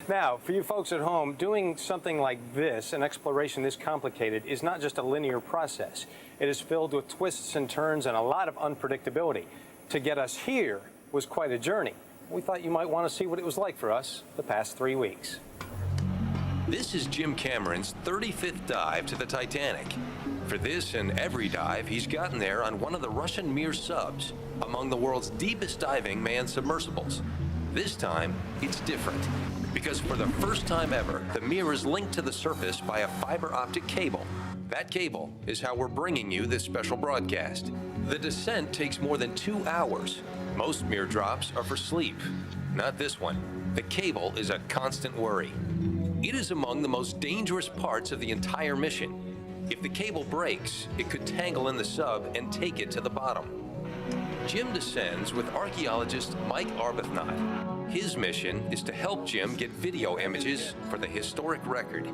Now, for you folks at home, doing something like this, an exploration this complicated, is not just a linear process. It is filled with twists and turns and a lot of unpredictability. To get us here was quite a journey. We thought you might want to see what it was like for us the past 3 weeks. This is Jim Cameron's 35th dive to the Titanic. For this and every dive, he's gotten there on one of the Russian Mir subs, among the world's deepest diving manned submersibles. This time, it's different, because for the first time ever, the Mir is linked to the surface by a fiber optic cable. That cable is how we're bringing you this special broadcast. The descent takes more than 2 hours. Most Mir drops are for sleep. Not this one. The cable is a constant worry. It is among the most dangerous parts of the entire mission. If the cable breaks, it could tangle in the sub and take it to the bottom. Jim descends with archaeologist Mike Arbuthnot. His mission is to help Jim get video images for the historic record.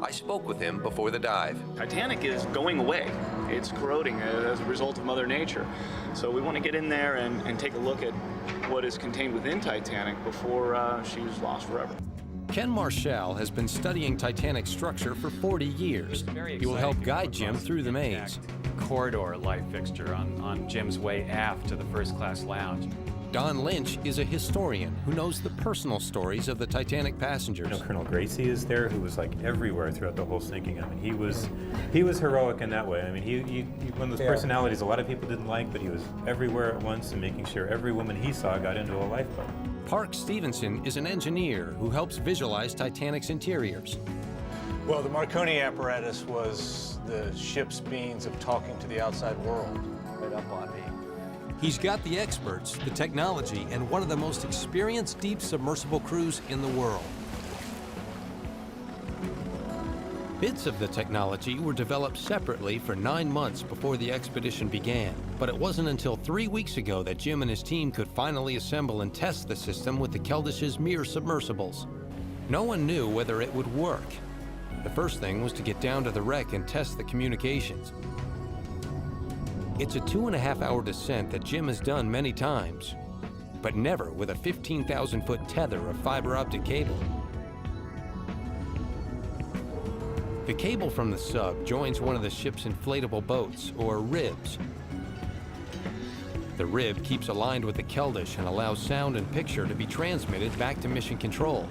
I spoke with him before the dive. Titanic is going away. It's corroding as a result of Mother Nature. So we want to get in there and take a look at what is contained within Titanic before she's lost forever. Ken Marshall has been studying Titanic structure for 40 years. He will help guide Jim through the maze. Corridor light fixture on Jim's way aft to the first-class lounge. Don Lynch is a historian who knows the personal stories of the Titanic passengers. You know, Colonel Gracie is there, who was like everywhere throughout the whole sinking. I mean, he was heroic in that way. I mean, he one of those personalities a lot of people didn't like, but he was everywhere at once and making sure every woman he saw got into a lifeboat. Park Stevenson is an engineer who helps visualize Titanic's interiors. Well, the Marconi apparatus was the ship's means of talking to the outside world. Right up on me. He's got the experts, the technology, and one of the most experienced deep submersible crews in the world. Bits of the technology were developed separately for 9 months before the expedition began, but it wasn't until 3 weeks ago that Jim and his team could finally assemble and test the system with the Keldish's Mir submersibles. No one knew whether it would work. The first thing was to get down to the wreck and test the communications. It's a 2.5-hour descent that Jim has done many times, but never with a 15,000-foot tether of fiber optic cable. The cable from the sub joins one of the ship's inflatable boats, or ribs. The rib keeps aligned with the Keldysh and allows sound and picture to be transmitted back to mission control.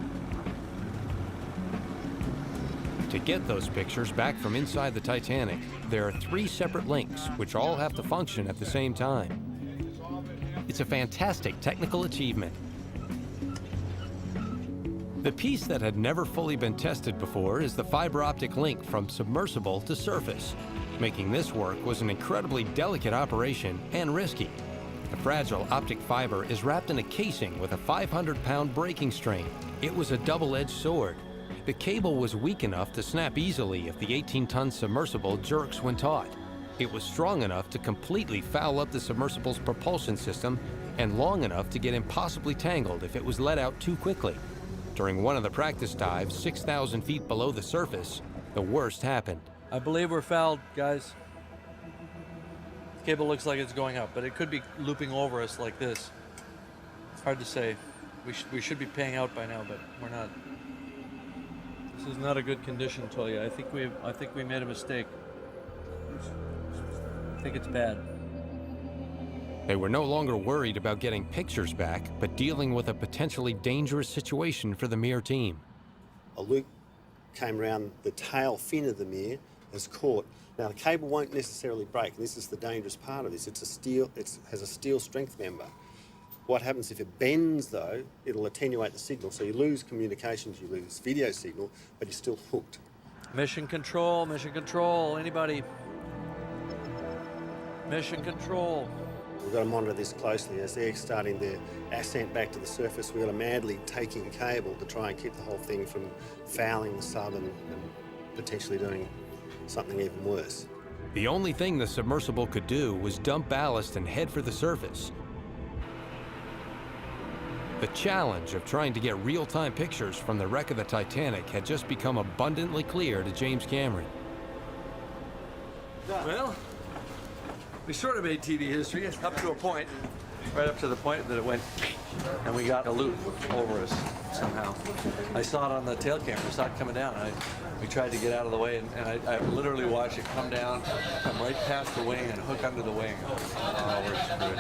To get those pictures back from inside the Titanic, there are 3 separate links, which all have to function at the same time. It's a fantastic technical achievement. The piece that had never fully been tested before is the fiber optic link from submersible to surface. Making this work was an incredibly delicate operation and risky. The fragile optic fiber is wrapped in a casing with a 500-pound breaking strain. It was a double-edged sword. The cable was weak enough to snap easily if the 18-ton submersible jerks when taut. It was strong enough to completely foul up the submersible's propulsion system and long enough to get impossibly tangled if it was let out too quickly. During one of the practice dives, 6,000 feet below the surface, the worst happened. I believe we're fouled, guys. The cable looks like it's going up, but it could be looping over us like this. It's hard to say. We should be paying out by now, but we're not. This is not a good condition, Tolia. I think we made a mistake. I think it's bad. They were no longer worried about getting pictures back, but dealing with a potentially dangerous situation for the Mir team. A loop came around the tail fin of the Mir, has caught. Now the cable won't necessarily break. This is the dangerous part of this. It has a steel strength member. What happens if it bends, though, it'll attenuate the signal. So you lose communications, you lose video signal, but you're still hooked. Mission control, anybody? Mission control. We've got to monitor this closely. As they're starting their ascent back to the surface, we've got to madly take in cable to try and keep the whole thing from fouling the sub and potentially doing something even worse. The only thing the submersible could do was dump ballast and head for the surface. The challenge of trying to get real-time pictures from the wreck of the Titanic had just become abundantly clear to James Cameron. Well, we sort of made TV history up to a point. right up to the point that it went, and we got a loop over us somehow. I saw it on the tail camera. I saw it coming down. We tried to get out of the way, and I literally watched it come down, come right past the wing, and hook under the wing. Oh, we're screwed.